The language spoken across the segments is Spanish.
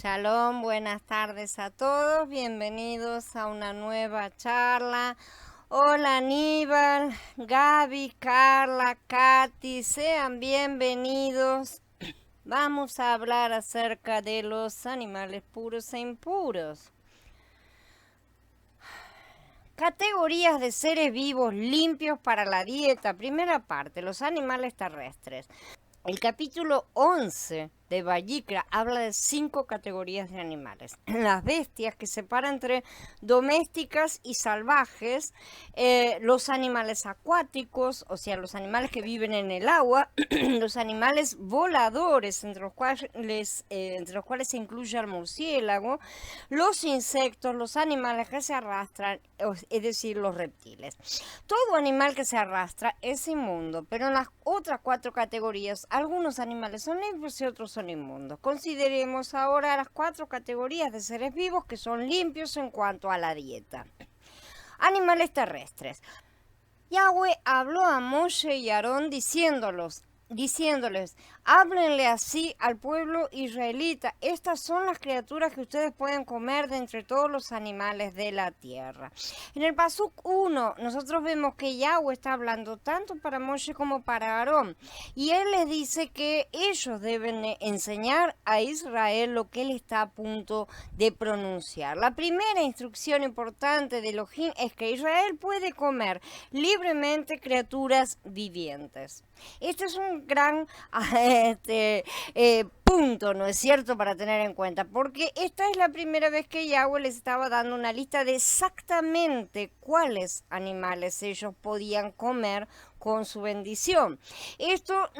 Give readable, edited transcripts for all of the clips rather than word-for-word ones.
Shalom, buenas tardes a todos, bienvenidos a una nueva charla. Hola Aníbal, Gaby, Carla, Katy, sean bienvenidos. Vamos a hablar acerca de los animales puros e impuros. Categorías de seres vivos limpios para la dieta. Primera parte, los animales terrestres. El capítulo 11 de Vayikra habla de 5 categorías de animales. Las bestias, que separa entre domésticas y salvajes, los animales acuáticos, o sea, los animales que viven en el agua, los animales voladores, entre los cuales se incluye el murciélago, los insectos, los animales que se arrastran, es decir, los reptiles. Todo animal que se arrastra es inmundo, pero en las otras 4 categorías, algunos animales son limpios y otros son inmundos. Consideremos ahora las 4 categorías de seres vivos que son limpios en cuanto a la dieta. Animales terrestres. Yahweh habló a Moshe y Aarón diciéndoles, háblenle así al pueblo israelita. Estas son las criaturas que ustedes pueden comer de entre todos los animales de la tierra. En el Pasuk 1, nosotros vemos que Yahweh está hablando tanto para Moshe como para Aarón. Y él les dice que ellos deben enseñar a Israel lo que él está a punto de pronunciar. La primera instrucción importante de Elohim es que Israel puede comer libremente criaturas vivientes. Este es un gran punto, ¿no es cierto?, para tener en cuenta, porque esta es la primera vez que Yahweh les estaba dando una lista de exactamente cuáles animales ellos podían comer con su bendición. Esto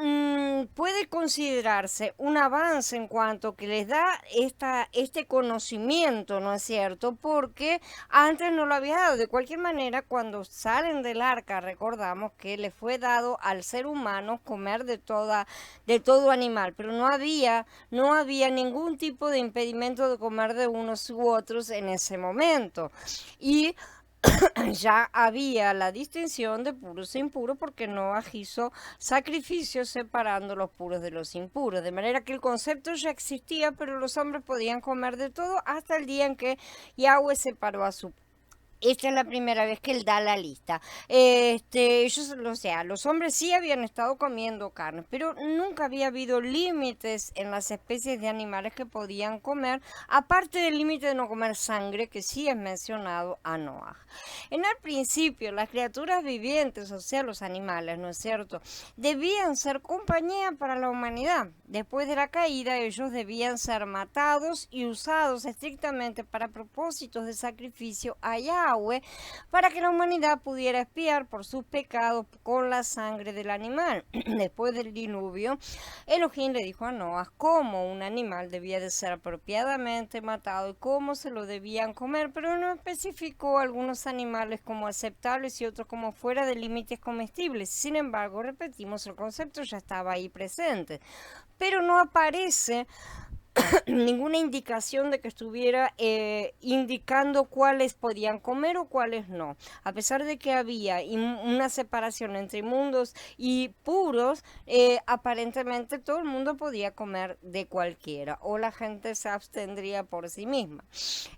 puede considerarse un avance en cuanto que les da este conocimiento, ¿no es cierto?, porque antes no lo había dado. De cualquier manera, cuando salen del arca, recordamos que le fue dado al ser humano comer de todo animal, pero no había ningún tipo de impedimento de comer de unos u otros en ese momento. Y ya había la distinción de puros e impuros porque Noah hizo sacrificios separando los puros de los impuros, de manera que el concepto ya existía, pero los hombres podían comer de todo hasta el día en que Yahweh separó a su pueblo. Esta es la primera vez que él da la lista. Los hombres sí habían estado comiendo carne, pero nunca había habido límites en las especies de animales que podían comer, aparte del límite de no comer sangre, que sí es mencionado a Noah. En el principio, las criaturas vivientes, o sea, los animales, ¿no es cierto?, debían ser compañía para la humanidad. Después de la caída, ellos debían ser matados y usados estrictamente para propósitos de sacrificio a Yahweh, para que la humanidad pudiera expiar por sus pecados con la sangre del animal. Después del diluvio, Elohim le dijo a Noah cómo un animal debía de ser apropiadamente matado y cómo se lo debían comer, pero no especificó algunos animales como aceptables y otros como fuera de límites comestibles. Sin embargo, repetimos, el concepto ya estaba ahí presente, pero no aparece ninguna indicación de que estuviera indicando cuáles podían comer o cuáles no. A pesar de que había una separación entre inmundos y puros, aparentemente todo el mundo podía comer de cualquiera, o la gente se abstendría por sí misma.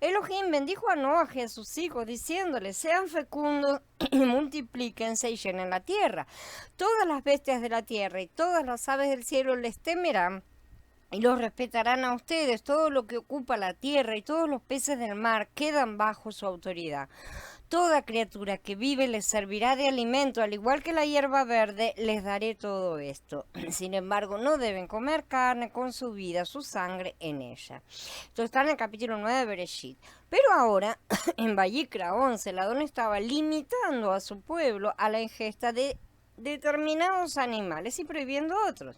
Elohim bendijo a Noah y a sus hijos, diciéndoles: sean fecundos y multiplíquense y llenen la tierra. Todas las bestias de la tierra y todas las aves del cielo les temerán y los respetarán a ustedes. Todo lo que ocupa la tierra y todos los peces del mar quedan bajo su autoridad. Toda criatura que vive les servirá de alimento, al igual que la hierba verde, les daré todo esto. Sin embargo, no deben comer carne con su vida, su sangre en ella. Esto está en el capítulo 9 de Bereshit. Pero ahora, en Vayikra 11, el Adón estaba limitando a su pueblo a la ingesta de determinados animales y prohibiendo otros.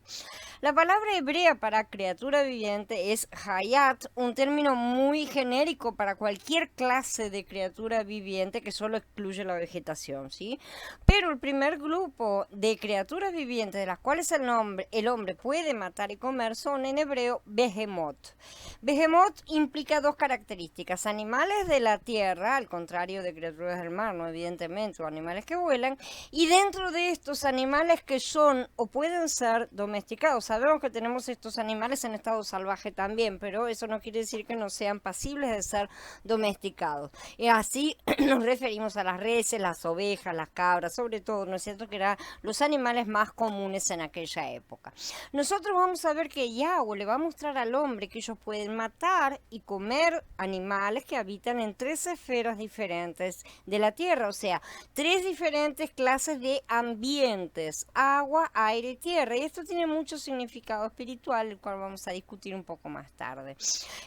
La palabra hebrea para criatura viviente es hayat, un término muy genérico para cualquier clase de criatura viviente que solo excluye la vegetación, ¿sí? Pero el primer grupo de criaturas vivientes de las cuales el hombre puede matar y comer son en hebreo behemoth. Behemoth implica 2 características: animales de la tierra, al contrario de criaturas del mar, no evidentemente, o animales que vuelan, y dentro de estos estos animales que son o pueden ser domesticados. Sabemos que tenemos estos animales en estado salvaje también, pero eso no quiere decir que no sean pasibles de ser domesticados. Y así nos referimos a las reses, las ovejas, las cabras, sobre todo, ¿no es cierto?, que eran los animales más comunes en aquella época. Nosotros vamos a ver que Yahweh le va a mostrar al hombre que ellos pueden matar y comer animales que habitan en 3 esferas diferentes de la tierra, o sea, 3 diferentes clases de ambientes: agua, aire y tierra. Y esto tiene mucho significado espiritual, el cual vamos a discutir un poco más tarde.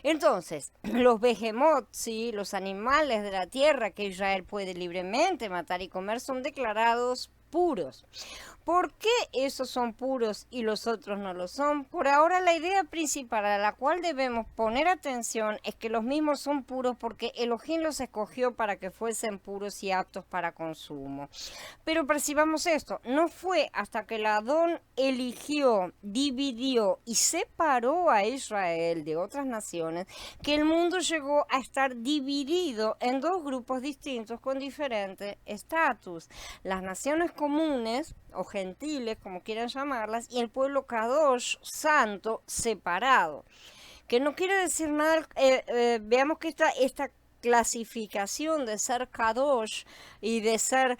Entonces, los behemoth, ¿sí?, los animales de la tierra que Israel puede libremente matar y comer, son declarados puros. ¿Por qué esos son puros y los otros no lo son? Por ahora, la idea principal a la cual debemos poner atención es que los mismos son puros porque Elohim los escogió para que fuesen puros y aptos para consumo. Pero percibamos esto, no fue hasta que el Adón eligió, dividió y separó a Israel de otras naciones que el mundo llegó a estar dividido en 2 grupos distintos con diferente estatus: las naciones comunes o gentiles, como quieran llamarlas, y el pueblo Kadosh, santo, separado. Que no quiere decir nada, veamos que esta clasificación de ser Kadosh y de ser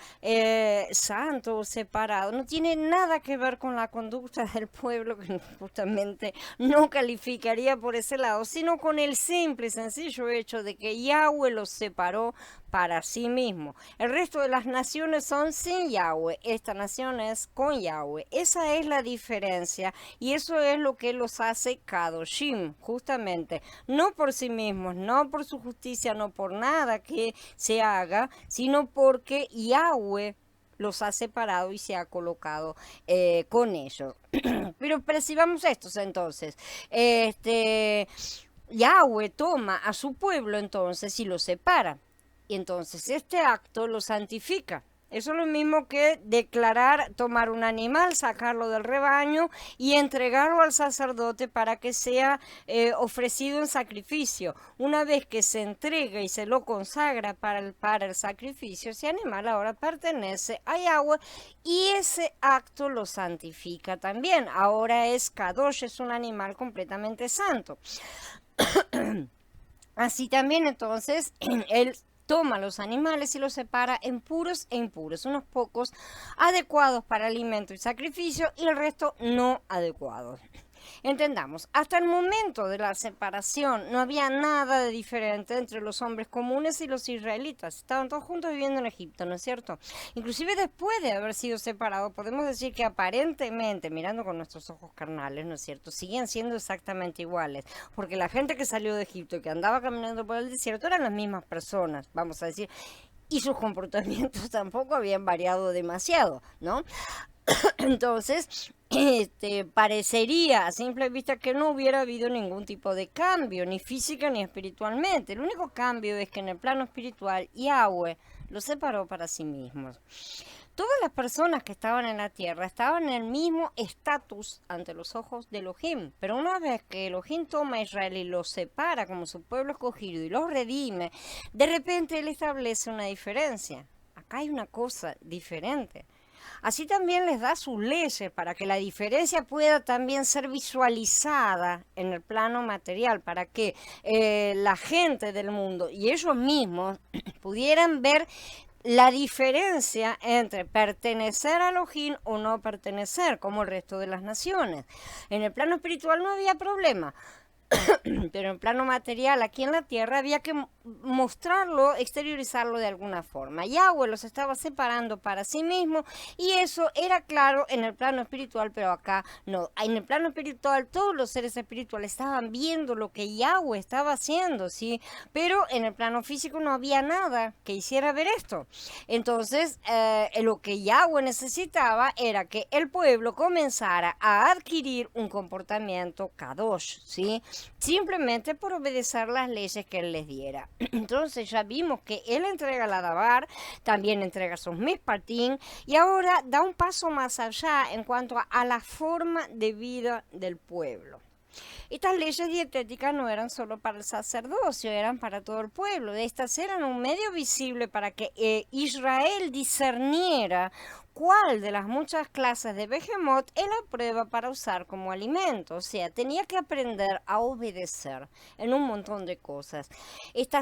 santo o separado no tiene nada que ver con la conducta del pueblo, que justamente no calificaría por ese lado, sino con el simple y sencillo hecho de que Yahweh los separó para sí mismo. El resto de las naciones son sin Yahweh, esta nación es con Yahweh. Esa es la diferencia y eso es lo que los hace Kadoshim, justamente, no por sí mismos, no por su justicia, no por nada que se haga, sino porque Yahweh los ha separado y se ha colocado con ellos. Pero percibamos estos entonces. Yahweh toma a su pueblo entonces y lo separa. Y entonces este acto lo santifica. Eso es lo mismo que declarar, tomar un animal, sacarlo del rebaño y entregarlo al sacerdote para que sea ofrecido en sacrificio. Una vez que se entrega y se lo consagra para el sacrificio, ese animal ahora pertenece a Yahweh y ese acto lo santifica también. Ahora es Kadosh, es un animal completamente santo. Así también entonces él toma los animales y los separa en puros e impuros, unos pocos adecuados para alimento y sacrificio y el resto no adecuados. Entendamos, hasta el momento de la separación no había nada de diferente entre los hombres comunes y los israelitas. Estaban todos juntos viviendo en Egipto, ¿no es cierto? Inclusive después de haber sido separados, podemos decir que aparentemente, mirando con nuestros ojos carnales, ¿no es cierto?, siguen siendo exactamente iguales. Porque la gente que salió de Egipto y que andaba caminando por el desierto eran las mismas personas, vamos a decir, y sus comportamientos tampoco habían variado demasiado, ¿no? Entonces, parecería a simple vista que no hubiera habido ningún tipo de cambio, ni física ni espiritualmente. El único cambio es que en el plano espiritual Yahweh los separó para sí mismos. Todas las personas que estaban en la tierra estaban en el mismo estatus ante los ojos de Elohim, pero una vez que Elohim toma a Israel y los separa como su pueblo escogido y los redime, de repente él establece una diferencia. Acá hay una cosa diferente. Así también les da sus leyes para que la diferencia pueda también ser visualizada en el plano material, para que la gente del mundo y ellos mismos pudieran ver la diferencia entre pertenecer a Elohim o no pertenecer, como el resto de las naciones. En el plano espiritual no había problema. Pero en plano material, aquí en la tierra, había que mostrarlo, exteriorizarlo de alguna forma. Yahweh los estaba separando para sí mismo y eso era claro en el plano espiritual, pero acá no. En el plano espiritual, todos los seres espirituales estaban viendo lo que Yahweh estaba haciendo, ¿sí? Pero en el plano físico no había nada que hiciera ver esto. Entonces, lo que Yahweh necesitaba era que el pueblo comenzara a adquirir un comportamiento kadosh, ¿sí?, simplemente por obedecer las leyes que él les diera. Entonces ya vimos que él entrega la Dabar, también entrega sus Mishpatim y ahora da un paso más allá en cuanto a la forma de vida del pueblo. Estas leyes dietéticas no eran solo para el sacerdocio, eran para todo el pueblo. Estas eran un medio visible para que Israel discerniera cuál de las muchas clases de behemoth es la prueba para usar como alimento. O sea, tenía que aprender a obedecer en un montón de cosas.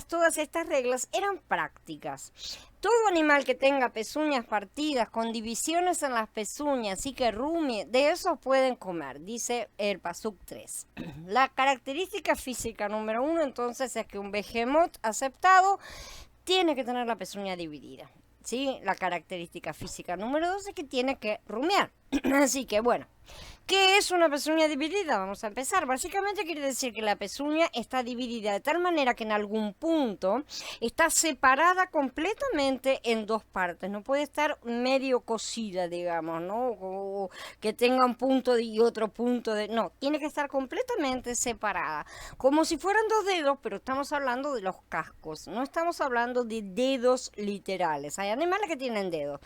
Todas estas reglas eran prácticas. Todo animal que tenga pezuñas partidas, con divisiones en las pezuñas y que rumie, de esos pueden comer, dice el Pasuk 3. La característica física número 1 entonces es que un behemoth aceptado tiene que tener la pezuña dividida. ¿Sí? La característica física número 2 es que tiene que rumiar. Así que bueno, ¿qué es una pezuña dividida? Vamos a empezar. Básicamente quiere decir que la pezuña está dividida de tal manera que en algún punto está separada completamente en dos partes. No puede estar medio cosida, digamos, ¿no? O que tenga un punto y otro punto de... No, tiene que estar completamente separada. Como si fueran dos dedos, pero estamos hablando de los cascos. No estamos hablando de dedos literales. Hay animales que tienen dedos.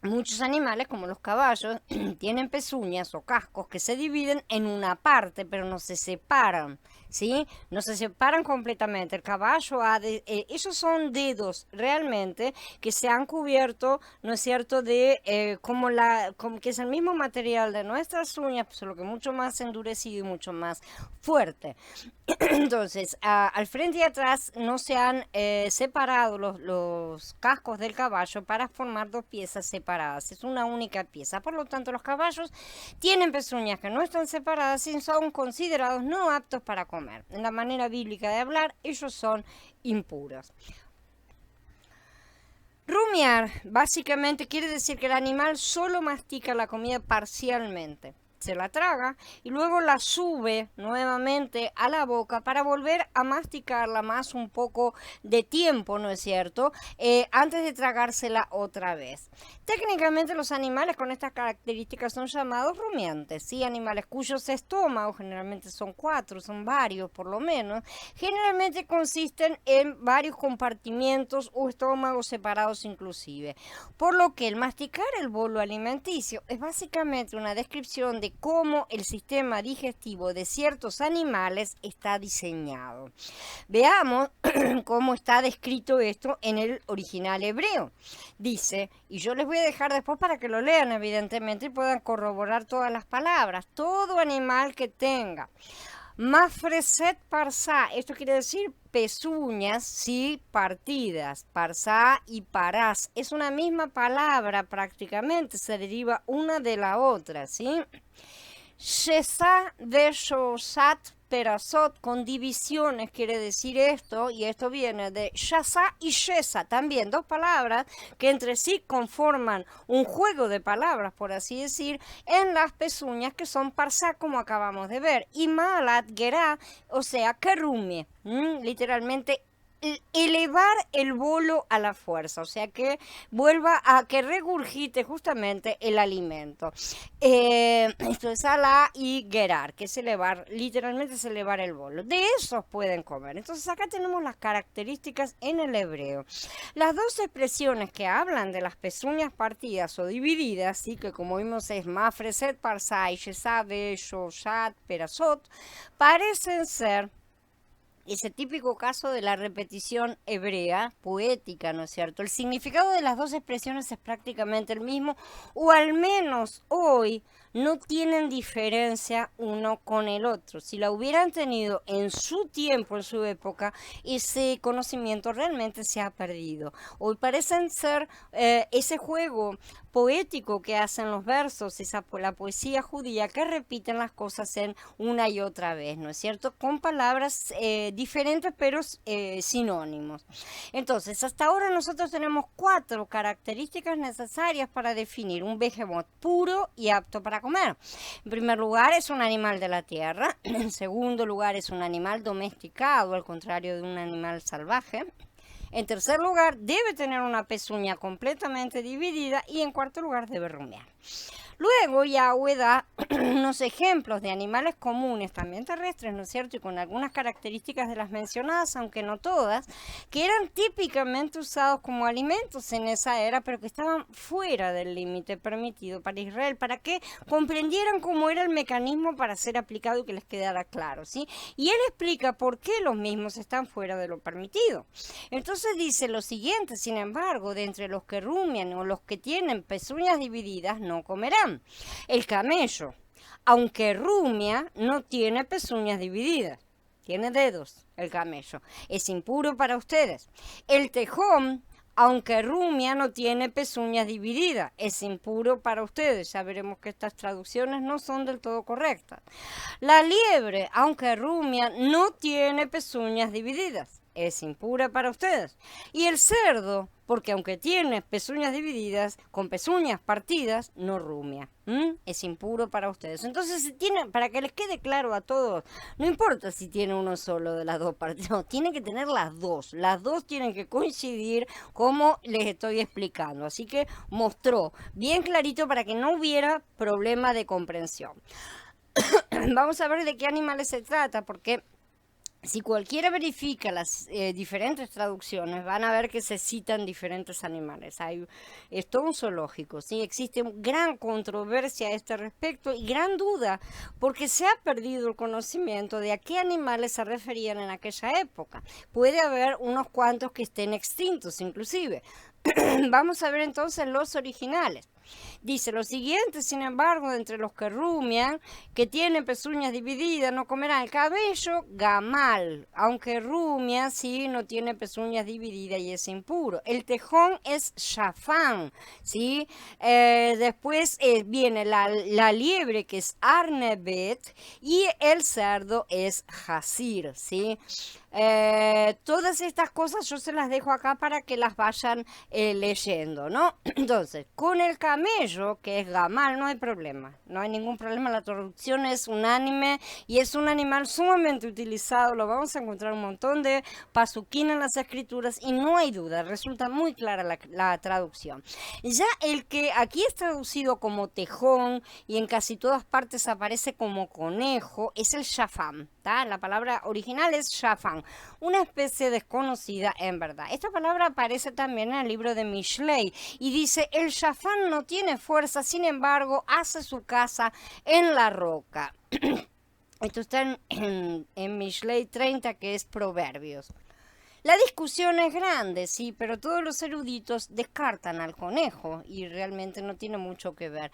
Muchos animales, como los caballos, tienen pezuñas o cascos que se dividen en una parte, pero no se separan, ¿sí? No se separan completamente. El caballo esos son dedos realmente que se han cubierto, ¿no es cierto?, de como que es el mismo material de nuestras uñas, solo que mucho más endurecido y mucho más fuerte. Entonces, al frente y atrás no se han separado los cascos del caballo para formar dos piezas separadas. Es una única pieza. Por lo tanto, los caballos tienen pezuñas que no están separadas y son considerados no aptos para comer. En la manera bíblica de hablar, ellos son impuros. Rumiar básicamente quiere decir que el animal solo mastica la comida parcialmente. Se la traga y luego la sube nuevamente a la boca para volver a masticarla más un poco de tiempo, ¿no es cierto?, antes de tragársela otra vez. Técnicamente los animales con estas características son llamados rumiantes, ¿sí? Animales cuyos estómagos, generalmente son 4, son varios por lo menos, generalmente consisten en varios compartimientos o estómagos separados inclusive. Por lo que el masticar el bolo alimenticio es básicamente una descripción de cómo el sistema digestivo de ciertos animales está diseñado. Veamos cómo está descrito esto en el original hebreo. Dice, y yo les voy a dejar después para que lo lean evidentemente y puedan corroborar todas las palabras. Todo animal que tenga mafreset parsá, esto quiere decir pezuñas, sí, partidas, parsá y parás. Es una misma palabra prácticamente, se deriva una de la otra, ¿sí? Shesá de Shosat Perasot, con divisiones quiere decir esto, y esto viene de Shasa y Shesa, también dos palabras que entre sí conforman un juego de palabras, por así decir, en las pezuñas que son parsá, como acabamos de ver, y Malat Gerá, o sea, que rumie, literalmente elevar el bolo a la fuerza, o sea que vuelva a que regurgite justamente el alimento. Esto es alá y gerar, que es elevar, literalmente es elevar el bolo. De esos pueden comer. Entonces acá tenemos las características en el hebreo. Las dos expresiones que hablan de las pezuñas partidas o divididas, ¿sí?, que como vimos es mafreset parsai, shesabe, shoshat, perasot, parecen ser ese típico caso de la repetición hebrea, poética, ¿no es cierto? El significado de las dos expresiones es prácticamente el mismo, o al menos hoy no tienen diferencia uno con el otro. Si la hubieran tenido en su tiempo, en su época, ese conocimiento realmente se ha perdido. Hoy parecen ser ese juego poético que hacen los versos, la poesía judía que repiten las cosas en una y otra vez, ¿no es cierto? Con palabras diferentes pero sinónimos. Entonces, hasta ahora nosotros tenemos 4 características necesarias para definir un behemoth puro y apto para comer. En primer lugar, es un animal de la tierra. En segundo lugar, es un animal domesticado, al contrario de un animal salvaje. En tercer lugar, debe tener una pezuña completamente dividida y en cuarto lugar, debe rumiar. Luego Yahweh da unos ejemplos de animales comunes, también terrestres, ¿no es cierto? Y con algunas características de las mencionadas, aunque no todas, que eran típicamente usados como alimentos en esa era, pero que estaban fuera del límite permitido para Israel, para que comprendieran cómo era el mecanismo para ser aplicado y que les quedara claro, ¿sí? Y él explica por qué los mismos están fuera de lo permitido. Entonces dice lo siguiente: sin embargo, de entre los que rumian o los que tienen pezuñas divididas no comerán. El camello, aunque rumia, no tiene pezuñas divididas. Tiene dedos el camello. Es impuro para ustedes. El tejón, aunque rumia, no tiene pezuñas divididas. Es impuro para ustedes. Ya veremos que estas traducciones no son del todo correctas. La liebre, aunque rumia, no tiene pezuñas divididas. Es impura para ustedes. Y el cerdo, porque aunque tiene pezuñas divididas, con pezuñas partidas, no rumia. Es impuro para ustedes. Entonces, para que les quede claro a todos, no importa si tiene uno solo de las dos partes, no, tiene que tener las dos. Las dos tienen que coincidir como les estoy explicando. Así que mostró bien clarito para que no hubiera problema de comprensión. Vamos a ver de qué animales se trata, porque si cualquiera verifica las diferentes traducciones, van a ver que se citan diferentes animales. Es todo un zoológico, ¿sí? Existe gran controversia a este respecto y gran duda, porque se ha perdido el conocimiento de a qué animales se referían en aquella época. Puede haber unos cuantos que estén extintos, inclusive. Vamos a ver entonces los originales. Dice lo siguiente: sin embargo, de entre los que rumian, que tienen pezuñas divididas, no comerán. El cabello, gamal, aunque rumia, sí, no tiene pezuñas divididas y es impuro. El tejón es shafán, ¿sí? Después viene la liebre, que es arnebet, y el cerdo es hasir, ¿sí? Todas estas cosas yo se las dejo acá para que las vayan leyendo, ¿no? Entonces, con el camello, que es gamal, no hay problema, no hay ningún problema. La traducción es unánime y es un animal sumamente utilizado. Lo vamos a encontrar un montón de pasuquín en las escrituras y no hay duda, resulta muy clara la traducción. Ya el que aquí es traducido como tejón y en casi todas partes aparece como conejo es el shafam. La palabra original es shafán, una especie desconocida en verdad. Esta palabra aparece también en el libro de Mishlei y dice: el shafán no tiene fuerza, sin embargo hace su casa en la roca. Esto está en Mishlei 30, que es Proverbios. La discusión es grande, sí, pero todos los eruditos descartan al conejo y realmente no tiene mucho que ver.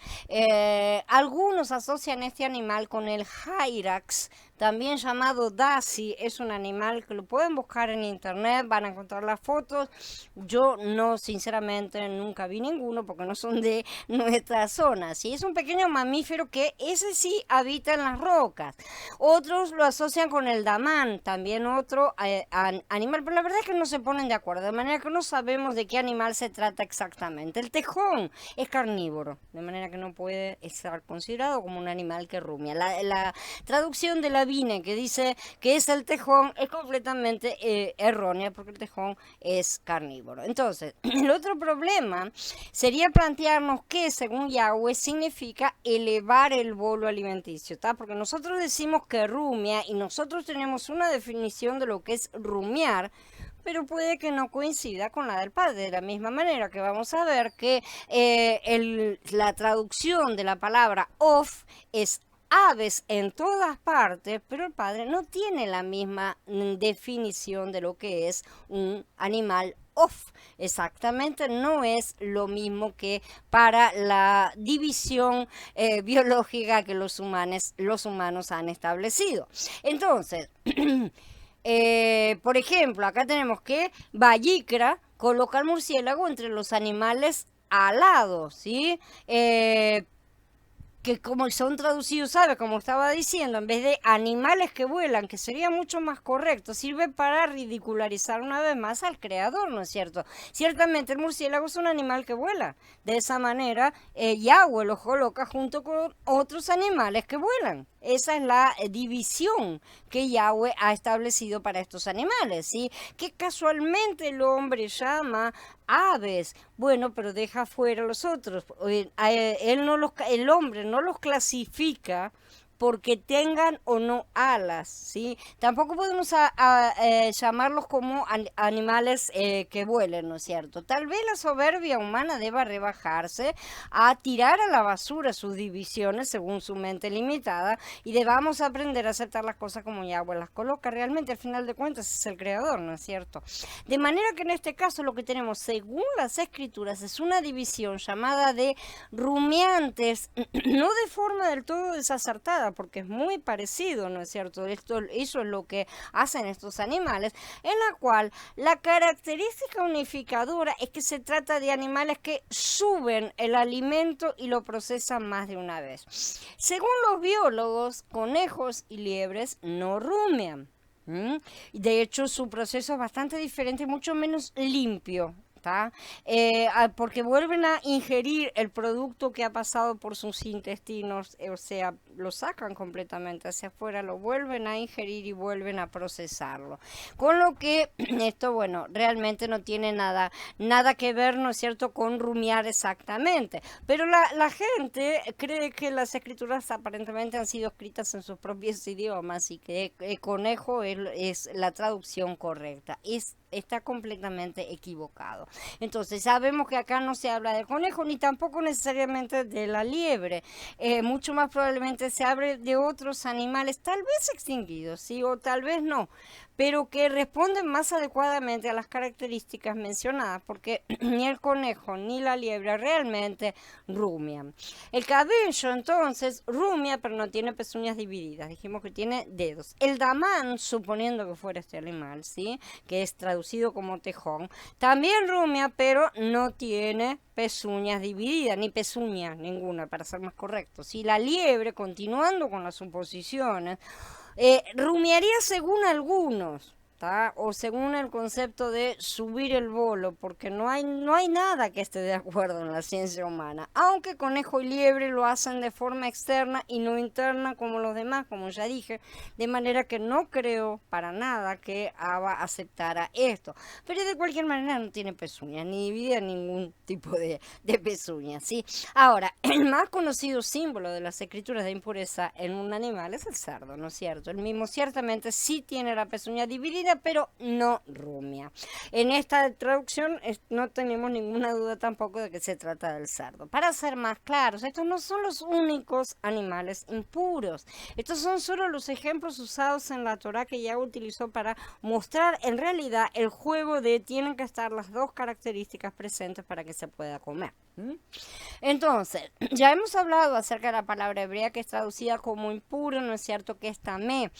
Algunos asocian este animal con el hyrax, también llamado daci. Es un animal que lo pueden buscar en internet, van a encontrar las fotos. Yo no, sinceramente, nunca vi ninguno porque no son de nuestra zona. Sí, es un pequeño mamífero que ese sí habita en las rocas. Otros lo asocian con el damán, también otro animal, pero la verdad es que no se ponen de acuerdo, de manera que no sabemos de qué animal se trata exactamente. El tejón es carnívoro, de manera que no puede estar considerado como un animal que rumia. La traducción de la Vine, que dice que es el tejón, es completamente errónea, porque el tejón es carnívoro. Entonces, el otro problema sería plantearnos qué, según Yahweh, significa elevar el bolo alimenticio, ¿tá? Porque nosotros decimos que rumia y nosotros tenemos una definición de lo que es rumiar, pero puede que no coincida con la del padre, de la misma manera que vamos a ver que la traducción de la palabra of es aves en todas partes, pero el padre no tiene la misma definición de lo que es un animal off. Exactamente, no es lo mismo que para la división biológica que los humanos han establecido. Entonces, por ejemplo, acá tenemos que Vallicra coloca al murciélago entre los animales alados, ¿sí? Que como son traducidos, ¿sabe? Como estaba diciendo, en vez de animales que vuelan, que sería mucho más correcto, sirve para ridicularizar una vez más al creador, ¿no es cierto? Ciertamente el murciélago es un animal que vuela. De esa manera, Yahweh lo coloca junto con otros animales que vuelan. Esa es la división que Yahweh ha establecido para estos animales, ¿sí? Que casualmente el hombre llama aves. Bueno, pero deja fuera los otros. El hombre no los clasifica porque tengan o no alas, ¿sí? Tampoco podemos llamarlos como animales que vuelen, ¿no es cierto? Tal vez la soberbia humana deba rebajarse a tirar a la basura sus divisiones según su mente limitada y debamos aprender a aceptar las cosas como Yahweh las coloca. Realmente, al final de cuentas, es el creador, ¿no es cierto? De manera que en este caso lo que tenemos, según las escrituras, es una división llamada de rumiantes, no de forma del todo desacertada, porque es muy parecido, ¿no es cierto? Eso es lo que hacen estos animales, en la cual la característica unificadora es que se trata de animales que suben el alimento y lo procesan más de una vez. Según los biólogos, conejos y liebres no rumian. De hecho, su proceso es bastante diferente y mucho menos limpio. Porque vuelven a ingerir el producto que ha pasado por sus intestinos, o sea, lo sacan completamente hacia afuera, lo vuelven a ingerir y vuelven a procesarlo. Con lo que esto, bueno, realmente no tiene nada que ver, ¿no es cierto?, con rumiar exactamente. Pero la gente cree que las escrituras aparentemente han sido escritas en sus propios idiomas y que conejo es la traducción correcta. Está completamente equivocado. Entonces sabemos que acá no se habla del conejo ni tampoco necesariamente de la liebre. Mucho más probablemente se habla de otros animales tal vez extinguidos, ¿sí? O tal vez no, pero que responden más adecuadamente a las características mencionadas, porque ni el conejo ni la liebre realmente rumian. El cabello entonces rumia, pero no tiene pezuñas divididas, dijimos que tiene dedos. El damán, suponiendo que fuera este animal, ¿sí?, que es traducido como tejón, también rumia, pero no tiene pezuñas divididas, ni pezuña ninguna, para ser más correcto. Si la liebre, continuando con las suposiciones, rumiaría según algunos, o según el concepto de subir el bolo, porque no hay nada que esté de acuerdo en la ciencia humana, aunque conejo y liebre lo hacen de forma externa y no interna como los demás, como ya dije, de manera que no creo para nada que Abba aceptara esto, pero de cualquier manera no tiene pezuñas, ni divide ningún tipo de pezuñas, ¿sí? Ahora, el más conocido símbolo de las escrituras de impureza en un animal es el cerdo, ¿no es cierto? El mismo ciertamente sí tiene la pezuña dividida, pero no rumia. En esta traducción no tenemos ninguna duda tampoco de que se trata del cerdo. Para ser más claros, estos no son los únicos animales impuros. Estos son solo los ejemplos usados en la Torá que Yahweh utilizó para mostrar en realidad el juego de tienen que estar las dos características presentes para que se pueda comer. Entonces, ya hemos hablado acerca de la palabra hebrea que es traducida como impuro, ¿no es cierto?, que es tamé.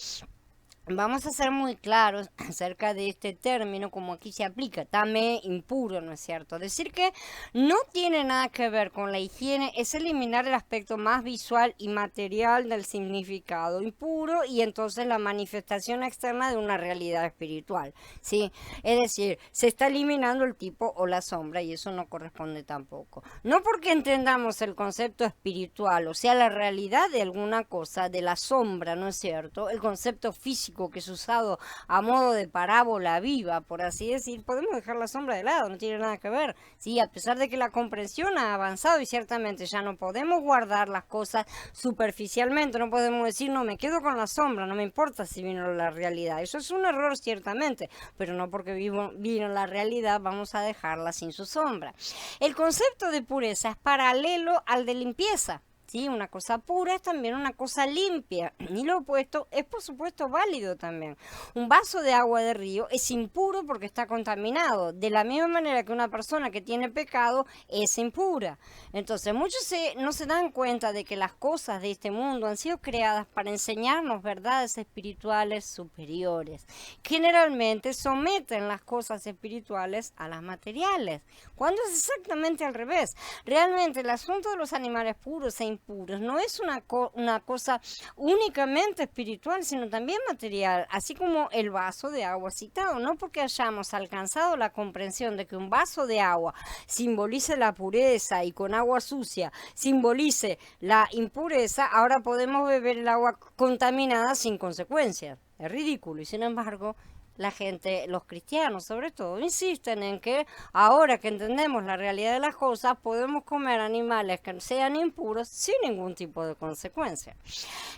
Vamos a ser muy claros acerca de este término, como aquí se aplica, tamé, impuro, ¿no es cierto? Decir que no tiene nada que ver con la higiene es eliminar el aspecto más visual y material del significado impuro y entonces la manifestación externa de una realidad espiritual, ¿sí? Es decir, se está eliminando el tipo o la sombra y eso no corresponde tampoco. No porque entendamos el concepto espiritual, o sea, la realidad de alguna cosa, de la sombra, ¿no es cierto? El concepto físico que es usado a modo de parábola viva, por así decir, podemos dejar la sombra de lado, no tiene nada que ver, ¿sí? A pesar de que la comprensión ha avanzado y ciertamente ya no podemos guardar las cosas superficialmente, no podemos decir, no, me quedo con la sombra, no me importa si vino la realidad, eso es un error ciertamente, pero no porque vino la realidad vamos a dejarla sin su sombra. El concepto de pureza es paralelo al de limpieza. Sí, una cosa pura es también una cosa limpia y lo opuesto es por supuesto válido también. Un vaso de agua de río es impuro porque está contaminado, de la misma manera que una persona que tiene pecado es impura. Entonces muchos no se dan cuenta de que las cosas de este mundo han sido creadas para enseñarnos verdades espirituales superiores. Generalmente someten las cosas espirituales a las materiales, cuando es exactamente al revés. Realmente el asunto de los animales puros e impuros no es una cosa únicamente espiritual, sino también material, así como el vaso de agua citado. No porque hayamos alcanzado la comprensión de que un vaso de agua simbolice la pureza y con agua sucia simbolice la impureza, ahora podemos beber el agua contaminada sin consecuencias. Es ridículo y sin embargo la gente, los cristianos sobre todo, insisten en que ahora que entendemos la realidad de las cosas, podemos comer animales que sean impuros sin ningún tipo de consecuencia.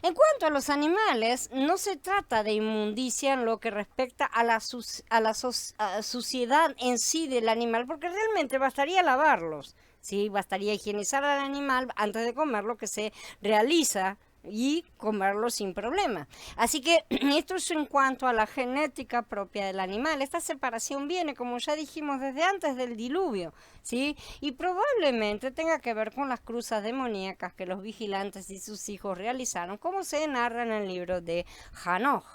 En cuanto a los animales, no se trata de inmundicia en lo que respecta a la suciedad en sí del animal, porque realmente bastaría lavarlos. Sí, bastaría higienizar al animal antes de comerlo, que se realiza, y comerlo sin problema. Así que esto es en cuanto a la genética propia del animal. Esta separación viene, como ya dijimos, desde antes del diluvio, ¿sí? Y probablemente tenga que ver con las cruzas demoníacas que los vigilantes y sus hijos realizaron, como se narra en el libro de Hanoch.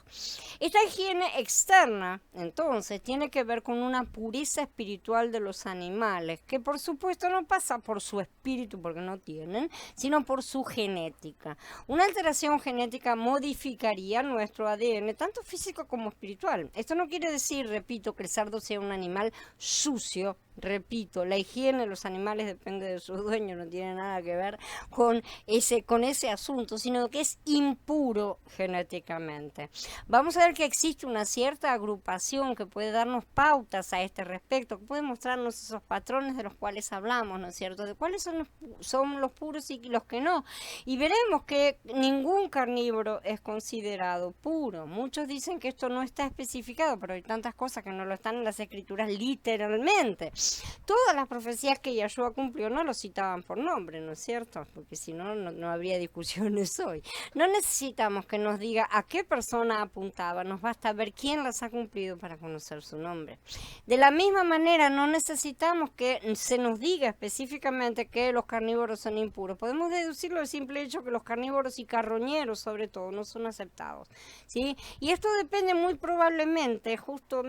Esta higiene externa, entonces, tiene que ver con una pureza espiritual de los animales, que por supuesto no pasa por su espíritu, porque no tienen, sino por su genética. Una alteración genética modificaría nuestro ADN, tanto físico como espiritual. Esto no quiere decir, repito, que el cerdo sea un animal sucio. Repito, la higiene de los animales depende de sus dueños, no tiene nada que ver con ese asunto, sino que es impuro genéticamente. Vamos a ver que existe una cierta agrupación que puede darnos pautas a este respecto, que puede mostrarnos esos patrones de los cuales hablamos, ¿no es cierto? De cuáles son los puros y los que no. Y veremos que ningún carnívoro es considerado puro. Muchos dicen que esto no está especificado, pero hay tantas cosas que no lo están en las escrituras literalmente. Todas las profecías que Yahshua cumplió no lo citaban por nombre, ¿no es cierto? Porque si no, no habría discusiones hoy. No necesitamos que nos diga a qué persona apuntaba, nos basta ver quién las ha cumplido para conocer su nombre. De la misma manera, no necesitamos que se nos diga específicamente que los carnívoros son impuros. Podemos deducirlo del simple hecho que los carnívoros y carroñeros, sobre todo, no son aceptados, ¿sí? Y esto depende muy probablemente, justo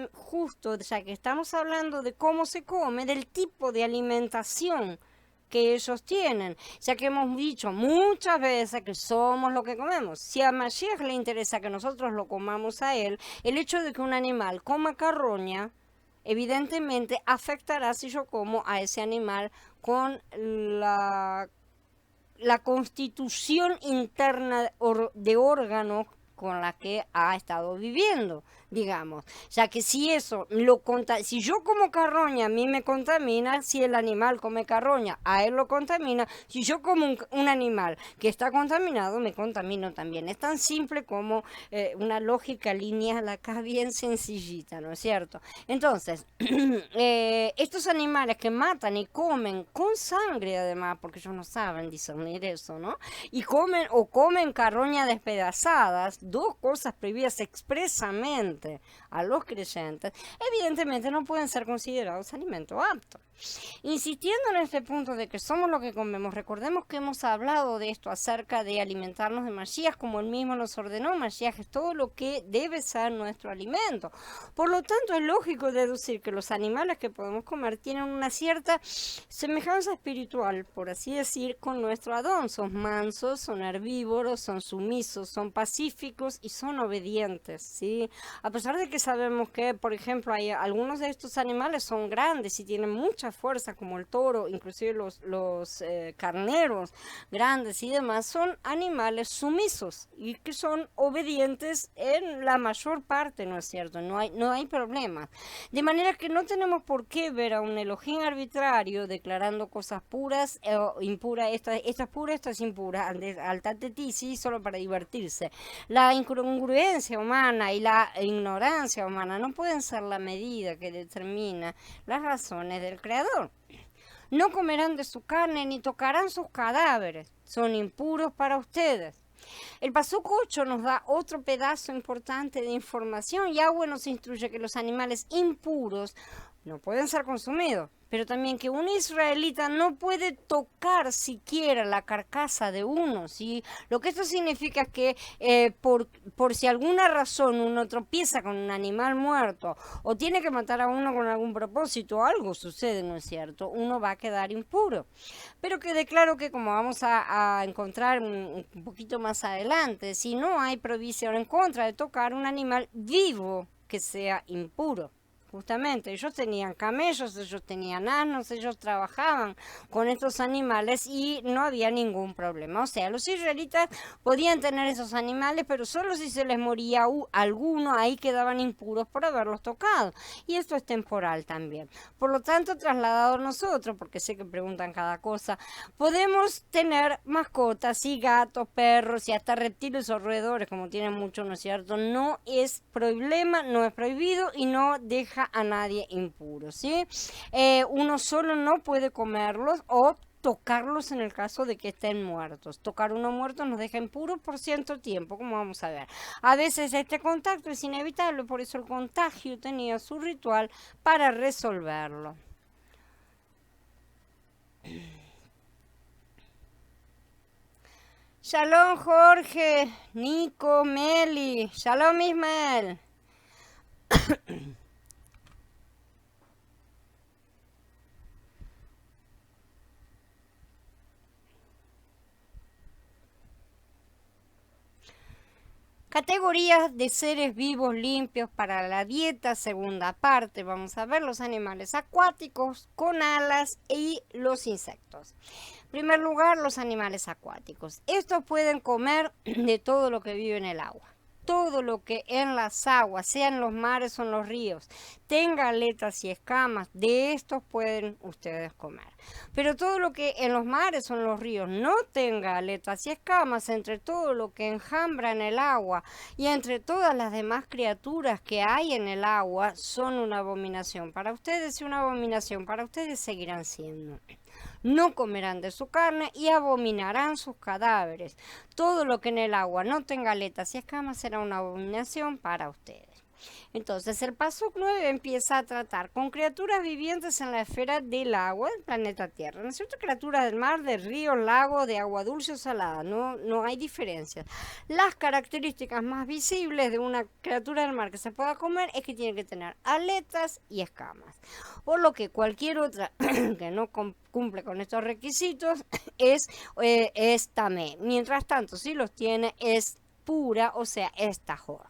ya que estamos hablando de cómo se come, del tipo de alimentación que ellos tienen, ya que hemos dicho muchas veces que somos lo que comemos. Si a Mashiach le interesa que nosotros lo comamos a él, el hecho de que un animal coma carroña, evidentemente afectará si yo como a ese animal con la constitución interna de órganos con la que ha estado viviendo, digamos, ya que si si yo como carroña a mí me contamina, si el animal come carroña a él lo contamina, si yo como un animal que está contaminado me contamino también. Es tan simple como una lógica lineal acá bien sencillita, ¿no es cierto? Entonces, estos animales que matan y comen con sangre además, porque ellos no saben discernir eso, ¿no? Y comen carroña despedazadas, dos cosas prohibidas expresamente a los creyentes, evidentemente no pueden ser considerados alimento apto. Insistiendo en este punto de que somos lo que comemos, recordemos que hemos hablado de esto acerca de alimentarnos de Mashiach, como él mismo nos ordenó. Mashiach es todo lo que debe ser nuestro alimento. Por lo tanto, es lógico deducir que los animales que podemos comer tienen una cierta semejanza espiritual, por así decir, con nuestro Adón. Son mansos, son herbívoros, son sumisos, son pacíficos y son obedientes, ¿sí? A pesar de que sabemos que, por ejemplo, hay algunos de estos animales son grandes y tienen mucha fuerza, como el toro, inclusive los carneros grandes y demás, son animales sumisos y que son obedientes en la mayor parte, ¿no es cierto? No hay problema. De manera que no tenemos por qué ver a un Elohim arbitrario declarando cosas puras o impuras, esta es pura, esta es impura, al tatetisi, solo para divertirse. La incongruencia humana y la ignorancia humana no pueden ser la medida que determina las razones del Creador. No comerán de su carne ni tocarán sus cadáveres, son impuros para ustedes. El pasuk 8 nos da otro pedazo importante de información. Yahweh nos instruye que los animales impuros no pueden ser consumidos, pero también que un israelita no puede tocar siquiera la carcasa de uno, ¿sí? Lo que esto significa es que por si alguna razón uno tropieza con un animal muerto o tiene que matar a uno con algún propósito, algo sucede, ¿no es cierto? Uno va a quedar impuro. Pero quede claro que, como vamos a encontrar un poquito más adelante, si no hay provisión en contra de tocar un animal vivo que sea impuro. justamente. Ellos tenían camellos, ellos tenían asnos, ellos trabajaban con estos animales y no había ningún problema. O sea, los israelitas podían tener esos animales, pero solo si se les moría alguno, ahí quedaban impuros por haberlos tocado. Y esto es temporal también. Por lo tanto, trasladado nosotros, porque sé que preguntan cada cosa, podemos tener mascotas y gatos, perros y hasta reptiles o roedores, como tienen muchos, ¿no es cierto? No es problema, no es prohibido y no deja a nadie impuro, ¿sí? Uno solo no puede comerlos o tocarlos en el caso de que estén muertos. Tocar uno muerto nos deja impuros por cierto tiempo, como vamos a ver. A veces este contacto es inevitable, por eso el contagio tenía su ritual para resolverlo. Shalom Jorge, Nico, Meli, Shalom Ismael. Categorías de seres vivos limpios para la dieta, segunda parte. Vamos a ver los animales acuáticos con alas y los insectos. En primer lugar, los animales acuáticos. Estos pueden comer de todo lo que vive en el agua. Todo lo que en las aguas, sea en los mares o en los ríos, tenga aletas y escamas, de estos pueden ustedes comer. Pero todo lo que en los mares o en los ríos no tenga aletas y escamas, entre todo lo que enjambra en el agua y entre todas las demás criaturas que hay en el agua, son una abominación para ustedes y una abominación para ustedes seguirán siendo. No comerán de su carne y abominarán sus cadáveres. Todo lo que en el agua no tenga aletas y escamas será una abominación para ustedes. Entonces el paso 9 empieza a tratar con criaturas vivientes en la esfera del agua del planeta Tierra. ¿No es cierto? Criaturas del mar, de ríos, lagos, de agua dulce o salada. No hay diferencias. Las características más visibles de una criatura del mar que se pueda comer es que tiene que tener aletas y escamas. Por lo que cualquier otra que no cumple con estos requisitos es tamé. Mientras tanto, si los tiene, es pura, o sea, es tajor.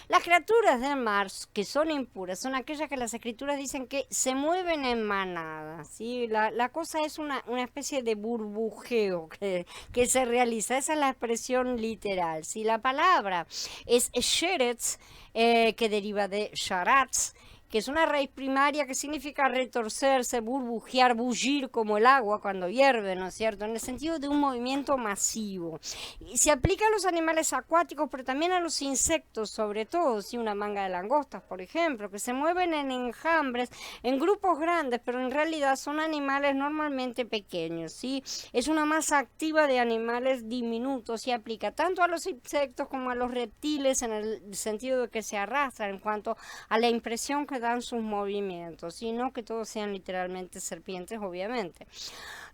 Las criaturas del mar que son impuras son aquellas que las escrituras dicen que se mueven en manada, ¿sí? La cosa es una especie de burbujeo que se realiza, esa es la expresión literal. ¿Sí? La palabra es sheretz, que deriva de sharatz, que es una raíz primaria que significa retorcerse, burbujear, bullir como el agua cuando hierve, ¿no es cierto? En el sentido de un movimiento masivo. Y se aplica a los animales acuáticos, pero también a los insectos, sobre todo, ¿sí? Una manga de langostas, por ejemplo, que se mueven en enjambres, en grupos grandes, pero en realidad son animales normalmente pequeños, ¿sí? Es una masa activa de animales diminutos y aplica tanto a los insectos como a los reptiles en el sentido de que se arrastran en cuanto a la impresión que dan sus movimientos, sino que todos sean literalmente serpientes, obviamente.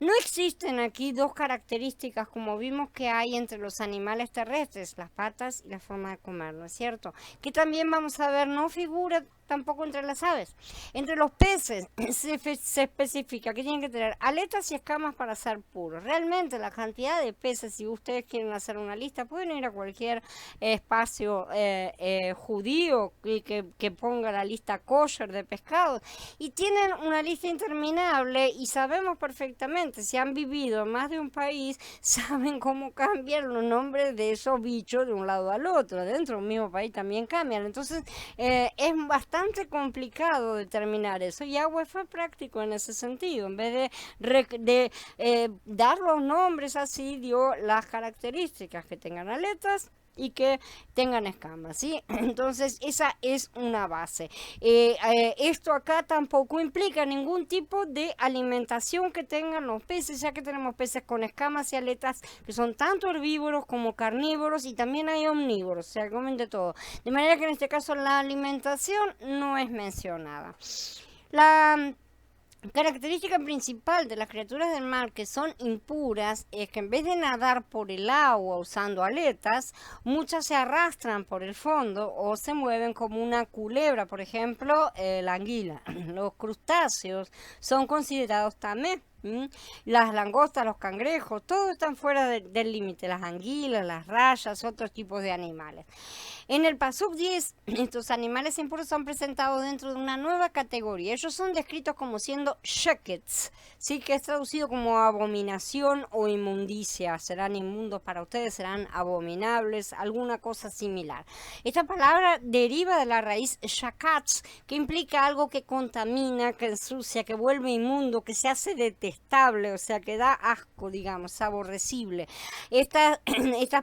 No existen aquí dos características como vimos que hay entre los animales terrestres, las patas y la forma de comer, ¿no es cierto? Que también vamos a ver, no figura tampoco entre las aves. Entre los peces se especifica que tienen que tener aletas y escamas para ser puros. Realmente la cantidad de peces, si ustedes quieren hacer una lista, pueden ir a cualquier espacio judío que ponga la lista kosher de pescados y tienen una lista interminable y sabemos perfectamente, si han vivido en más de un país, saben cómo cambian los nombres de esos bichos de un lado al otro. Dentro de un mismo país también cambian. Entonces es bastante complicado determinar eso y Yahweh fue práctico en ese sentido. En vez de dar los nombres así, dio las características: que tengan aletas y que tengan escamas, ¿sí? Entonces esa es una base. Esto acá tampoco implica ningún tipo de alimentación que tengan los peces, ya que tenemos peces con escamas y aletas que son tanto herbívoros como carnívoros y también hay omnívoros, o sea, comen de todo. De manera que en este caso la alimentación no es mencionada. La característica principal de las criaturas del mar que son impuras es que en vez de nadar por el agua usando aletas, muchas se arrastran por el fondo o se mueven como una culebra, por ejemplo, la anguila. Los crustáceos son considerados tamé. ¿m? Las langostas, los cangrejos, todos están fuera del límite, las anguilas, las rayas, otros tipos de animales. En el Pasuk 10, estos animales impuros son presentados dentro de una nueva categoría. Ellos son descritos como siendo shekets, ¿sí? Que es traducido como abominación o inmundicia. Serán inmundos para ustedes, serán abominables, alguna cosa similar. Esta palabra deriva de la raíz shakatz, que implica algo que contamina, que ensucia, que vuelve inmundo, que se hace detestable, o sea, que da asco, digamos, aborrecible. Estas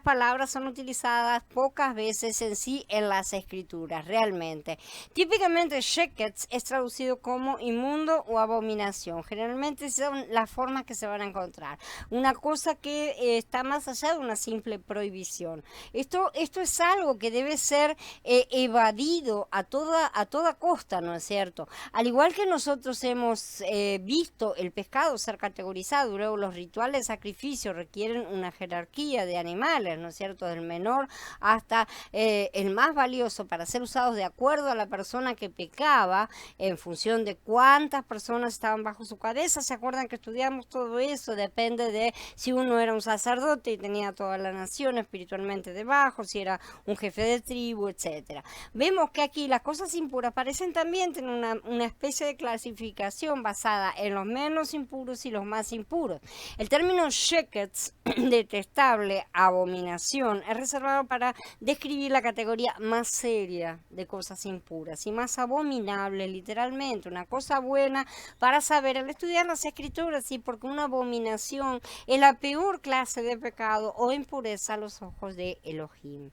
palabras son utilizadas pocas veces en sí en las escrituras, realmente. Típicamente sheketz es traducido como inmundo o abominación. Generalmente son las formas que se van a encontrar. Una cosa que está más allá de una simple prohibición. Esto es algo que debe ser evadido a toda costa, ¿no es cierto? Al igual que nosotros hemos visto el pescado ser categorizado, luego los rituales de sacrificio requieren una jerarquía de animales, ¿no es cierto? Del menor hasta el más valioso para ser usados de acuerdo a la persona que pecaba, en función de cuántas personas estaban bajo su cabeza. ¿Se acuerdan que estudiamos todo eso? Depende de si uno era un sacerdote y tenía toda la nación espiritualmente debajo, si era un jefe de tribu, etcétera. Vemos que aquí las cosas impuras parecen también tener una especie de clasificación basada en los menos impuros y los más impuros. El término sheketz, detestable, abominación, es reservado para describir la categoría más seria de cosas impuras y más abominable, literalmente, una cosa buena para saber al estudiar las escrituras, sí, porque una abominación es la peor clase de pecado o impureza a los ojos de Elohim.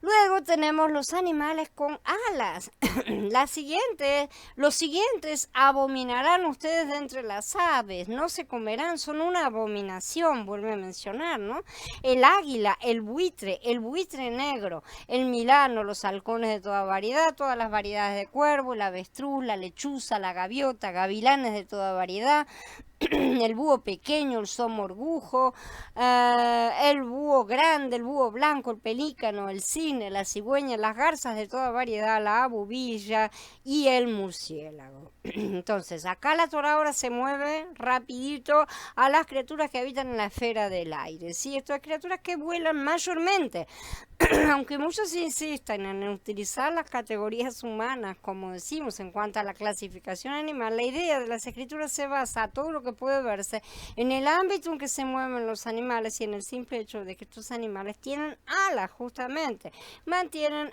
Luego tenemos los animales con alas. Los siguientes abominarán ustedes de entre las aves, no se comerán, son una abominación, vuelve a mencionar, ¿no? El águila, el buitre negro, el milano, los halcones de toda variedad, todas las variedades de cuervo, el avestruz, la lechuza, la gaviota, gavilanes de toda variedad, el búho pequeño, el somorgujo, el búho grande, el búho blanco, el pelícano, el cisne, la cigüeña, las garzas de toda variedad, la abubilla y el murciélago. Entonces, acá la Torah ahora se mueve rapidito a las criaturas que habitan en la esfera del aire. ¿Sí? Estas criaturas que vuelan mayormente. Aunque muchos insistan en utilizar las categorías humanas, como decimos, en cuanto a la clasificación animal, la idea de las escrituras se basa a todo lo que puede verse en el ámbito en que se mueven los animales y en el simple hecho de que estos animales tienen alas, justamente. Mantienen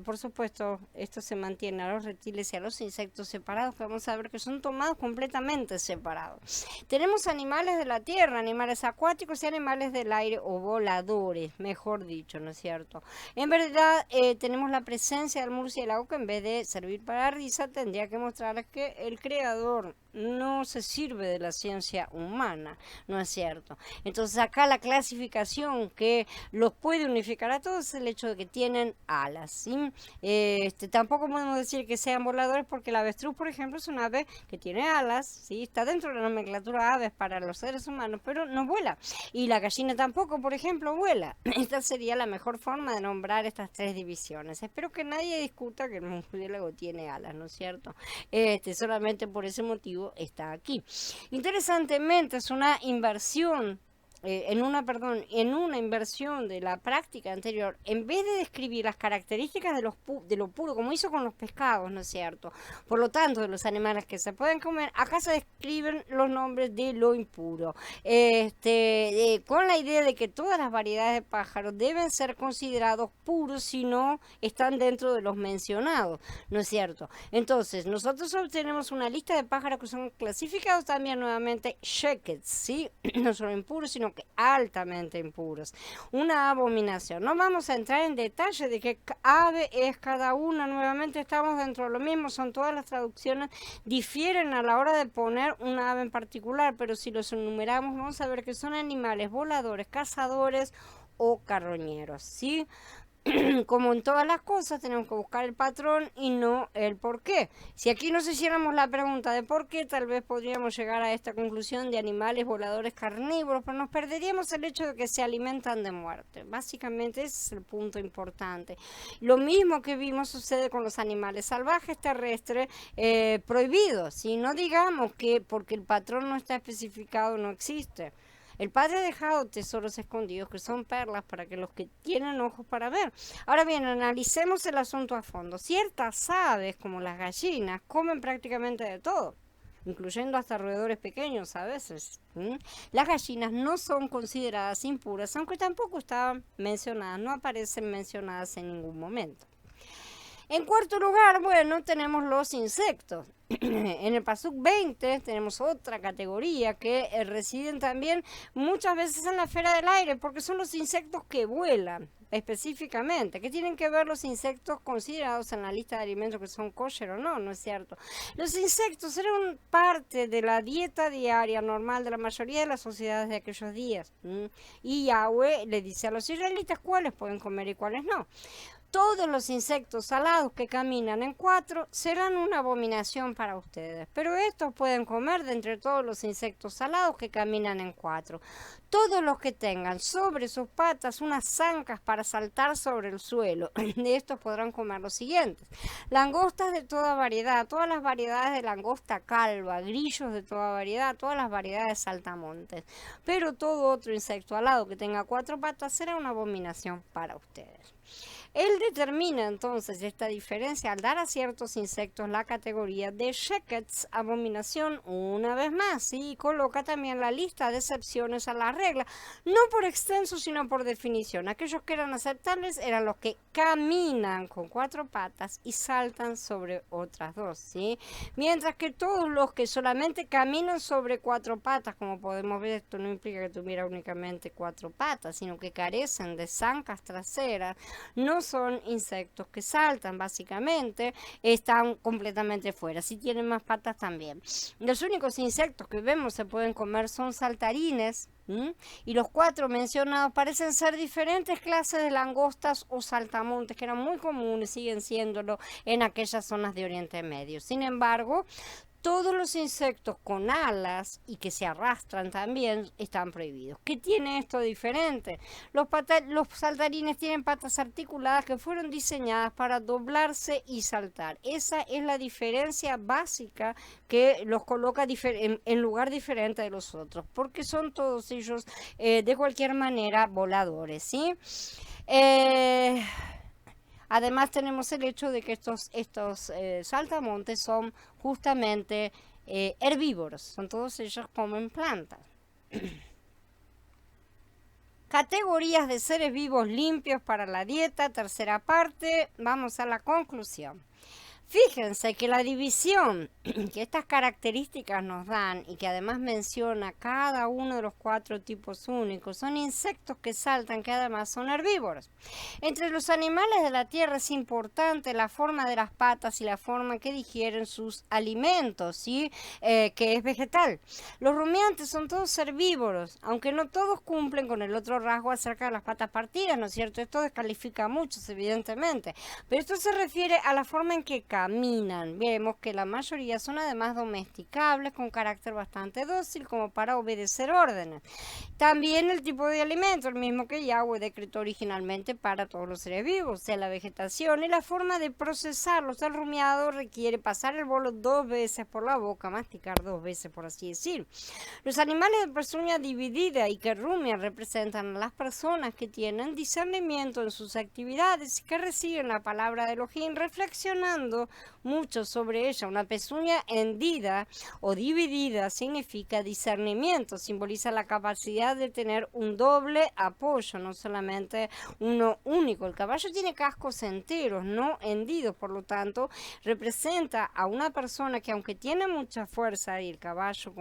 por supuesto, esto se mantiene a los reptiles y a los insectos separados, que vamos a ver que son tomados completamente separados. Tenemos animales de la tierra, animales acuáticos y animales del aire o voladores, mejor dicho, ¿no es cierto? En verdad, tenemos la presencia del murciélago que en vez de servir para risa, tendría que mostrar que el creador no se sirve de la ciencia humana, ¿no es cierto? Entonces acá la clasificación que los puede unificar a todos es el hecho de que tienen alas, ¿sí? Tampoco podemos decir que sean voladores porque el avestruz, por ejemplo, es un ave que tiene alas, ¿sí? Está dentro de la nomenclatura de aves para los seres humanos, pero no vuela. Y la gallina tampoco, por ejemplo, vuela. Esta sería la mejor forma de nombrar estas tres divisiones. Espero que nadie discuta que el murciélago tiene alas, ¿no es cierto? Solamente por ese motivo está aquí. Interesantemente, es una inversión en una inversión de la práctica anterior, en vez de describir las características de lo puro, como hizo con los pescados, ¿no es cierto? Por lo tanto, de los animales que se pueden comer, acá se describen los nombres de lo impuro, con la idea de que todas las variedades de pájaros deben ser considerados puros si no están dentro de los mencionados, ¿no es cierto? Entonces, nosotros obtenemos una lista de pájaros que son clasificados también nuevamente shekets, ¿sí? No solo impuros, sino que altamente impuros. Una abominación. No vamos a entrar en detalle de qué ave es cada una. Nuevamente estamos dentro de lo mismo. Son todas las traducciones. Difieren a la hora de poner una ave en particular, pero si los enumeramos vamos a ver que son animales voladores, cazadores o carroñeros, ¿sí? como en todas las cosas, tenemos que buscar el patrón y no el por qué. Si aquí nos hiciéramos la pregunta de por qué, tal vez podríamos llegar a esta conclusión de animales voladores carnívoros, pero nos perderíamos el hecho de que se alimentan de muerte. Básicamente ese es el punto importante. Lo mismo que vimos sucede con los animales salvajes terrestres prohibidos. Si no digamos que porque el patrón no está especificado no existe. El padre ha dejado tesoros escondidos que son perlas para que los que tienen ojos para ver. Ahora bien, analicemos el asunto a fondo. Ciertas aves, como las gallinas, comen prácticamente de todo, incluyendo hasta roedores pequeños a veces. Las gallinas no son consideradas impuras, aunque tampoco estaban mencionadas, no aparecen mencionadas en ningún momento. En cuarto lugar, bueno, tenemos los insectos. En el Pasuk 20 tenemos otra categoría que residen también muchas veces en la esfera del aire, porque son los insectos que vuelan específicamente. ¿Qué tienen que ver los insectos considerados en la lista de alimentos que son kosher o no? No es cierto. Los insectos eran parte de la dieta diaria normal de la mayoría de las sociedades de aquellos días. Y Yahweh le dice a los israelitas cuáles pueden comer y cuáles no. Todos los insectos salados que caminan en cuatro serán una abominación para ustedes, pero estos pueden comer de entre todos los insectos salados que caminan en cuatro. Todos los que tengan sobre sus patas unas zancas para saltar sobre el suelo, de estos podrán comer los siguientes: langostas de toda variedad, todas las variedades de langosta calva, grillos de toda variedad, todas las variedades de saltamontes, pero todo otro insecto alado que tenga cuatro patas será una abominación para ustedes. Él determina entonces esta diferencia al dar a ciertos insectos la categoría de sheketz, abominación, una vez más, y coloca también la lista de excepciones a la regla, no por extenso sino por definición. Aquellos que eran aceptables eran los que caminan con cuatro patas y saltan sobre otras dos, ¿sí? Mientras que todos los que solamente caminan sobre cuatro patas, como podemos ver, esto no implica que tuviera únicamente cuatro patas, sino que carecen de zancas traseras, no son insectos que saltan, básicamente están completamente fuera. Si tienen más patas también. Los únicos insectos que vemos se pueden comer son saltarines, y los cuatro mencionados parecen ser diferentes clases de langostas o saltamontes que eran muy comunes, siguen siéndolo en aquellas zonas de Oriente Medio. Sin embargo, todos los insectos con alas y que se arrastran también están prohibidos. ¿Qué tiene esto diferente? Los saltarines tienen patas articuladas que fueron diseñadas para doblarse y saltar. Esa es la diferencia básica que los coloca en lugar diferente de los otros, porque son todos ellos de cualquier manera voladores, ¿sí? Además tenemos el hecho de que estos saltamontes son justamente herbívoros, son todos ellos comen plantas. Categorías de seres vivos limpios para la dieta, tercera parte, vamos a la conclusión. Fíjense que la división que estas características nos dan y que además menciona cada uno de los cuatro tipos únicos son insectos que saltan, que además son herbívoros. Entre los animales de la tierra es importante la forma de las patas y la forma que digieren sus alimentos, ¿sí? Que es vegetal. Los rumiantes son todos herbívoros, aunque no todos cumplen con el otro rasgo acerca de las patas partidas, ¿no es cierto? Esto descalifica a muchos, evidentemente, pero esto se refiere a la forma en que caminan. Vemos que la mayoría son además domesticables, con carácter bastante dócil como para obedecer órdenes. También el tipo de alimento, el mismo que Yahweh decretó originalmente para todos los seres vivos, o sea, la vegetación y la forma de procesarlos. El rumiado requiere pasar el bolo 2 veces por la boca, masticar 2 veces, por así decir. Los animales de pezuña dividida y que rumian representan a las personas que tienen discernimiento en sus actividades y que reciben la palabra de Elohim reflexionando mucho sobre ella. Una pezuña hendida o dividida significa discernimiento, simboliza la capacidad de tener un doble apoyo, no solamente uno único. El caballo tiene cascos enteros, no hendidos, por lo tanto representa a una persona que, aunque tiene mucha fuerza, y el caballo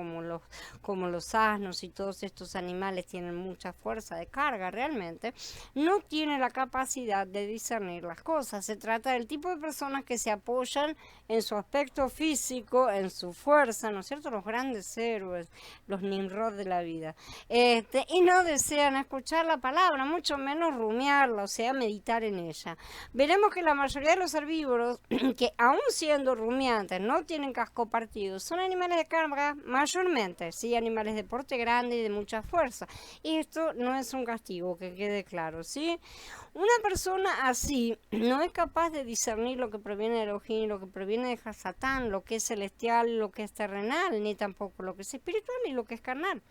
como los asnos y todos estos animales tienen mucha fuerza de carga realmente, no tiene la capacidad de discernir las cosas. Se trata del tipo de personas que se apoyan apoyan en su aspecto físico, en su fuerza, ¿no es cierto? Los grandes héroes, los Nimrod de la vida. Y no desean escuchar la palabra, mucho menos rumiarla, o sea, meditar en ella. Veremos que la mayoría de los herbívoros, que aún siendo rumiantes, no tienen casco partido, son animales de carga mayormente, sí, animales de porte grande y de mucha fuerza. Y esto no es un castigo, que quede claro, ¿sí? Una persona así no es capaz de discernir lo que proviene de Elohim, lo que proviene de Hasatán, lo que es celestial, lo que es terrenal, ni tampoco lo que es espiritual ni lo que es carnal.